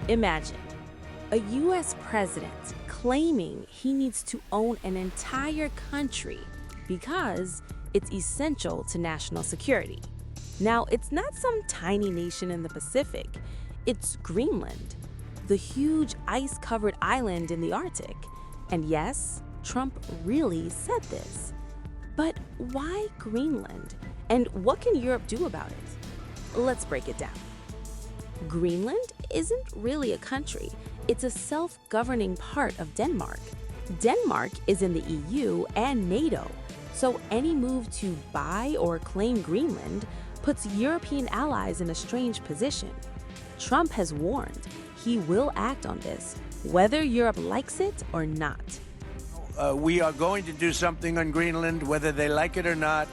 Imagine a U.S. president claiming he needs to own an entire country because it's essential to national security. Now, it's not some tiny nation in the Pacific. It's Greenland, the huge ice-covered island in the Arctic. And yes, Trump really said this. But why Greenland? And what can Europe do about it? Let's break it down. Greenland isn't really a country. It's a self-governing part of Denmark. Denmark is in the EU and NATO, so any move to buy or claim Greenland puts European allies in a strange position. Trump has warned he will act on this, whether Europe likes it or not. We are going to do something on Greenland, whether they like it or not,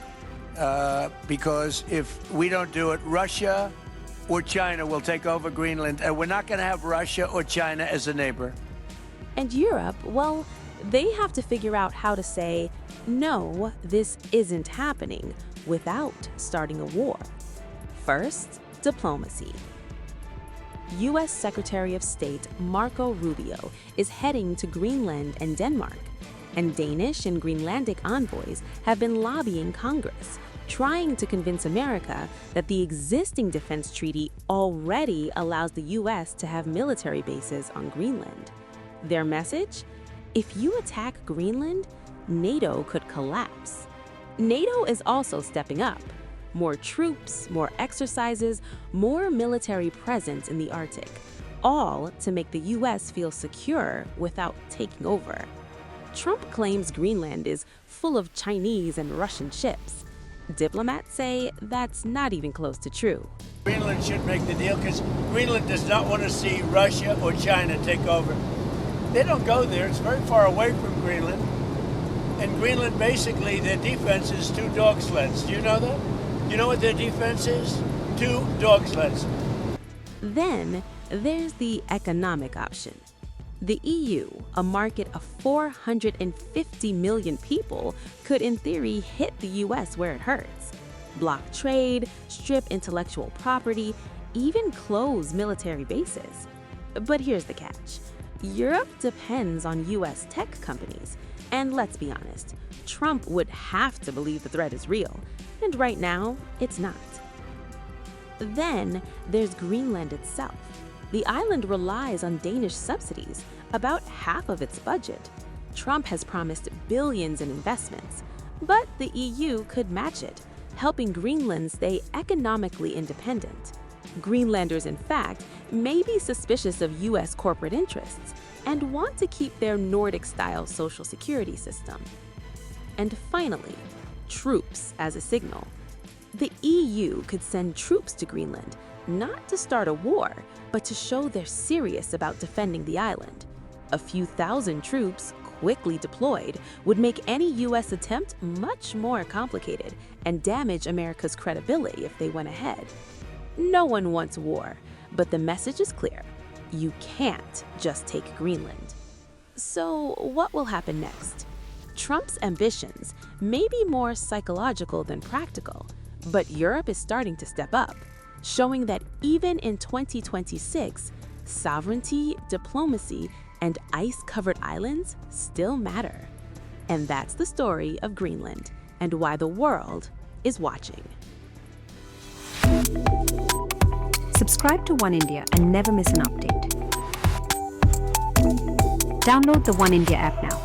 because if we don't do it, Russia or China will take over Greenland, and we're not going to have Russia or China as a neighbor. And Europe, well, they have to figure out how to say, no, this isn't happening, without starting a war. First, diplomacy. U.S. Secretary of State Marco Rubio is heading to Greenland and Denmark, and Danish and Greenlandic envoys have been lobbying Congress, trying to convince America that the existing defense treaty already allows the U.S. to have military bases on Greenland. Their message? If you attack Greenland, NATO could collapse. NATO is also stepping up. More troops, more exercises, more military presence in the Arctic, all to make the U.S. feel secure without taking over. Trump claims Greenland is full of Chinese and Russian ships. Diplomats say that's not even close to true. Greenland should make the deal because Greenland does not want to see Russia or China take over. They don't go there. It's very far away from Greenland. And Greenland, basically, their defense is 2 dog sleds. Do you know that? You know what their defense is? 2 dog sleds. Then there's the economic option. The EU, a market of 450 million people, could in theory hit the US where it hurts. Block trade, strip intellectual property, even close military bases. But here's the catch. Europe depends on US tech companies. And let's be honest, Trump would have to believe the threat is real. And right now, it's not. Then there's Greenland itself. The island relies on Danish subsidies, about half of its budget. Trump has promised billions in investments, but the EU could match it, helping Greenland stay economically independent. Greenlanders, in fact, may be suspicious of U.S. corporate interests and want to keep their Nordic-style social security system. And finally, troops as a signal. The EU could send troops to Greenland, not to start a war, but to show they're serious about defending the island. A few thousand troops, quickly deployed, would make any U.S. attempt much more complicated and damage America's credibility if they went ahead. No one wants war, but the message is clear. You can't just take Greenland. So what will happen next? Trump's ambitions may be more psychological than practical, but Europe is starting to step up, showing that even in 2026, sovereignty, diplomacy, and ice-covered islands still matter. And that's the story of Greenland and why the world is watching. Subscribe to One India and never miss an update. Download the One India app now.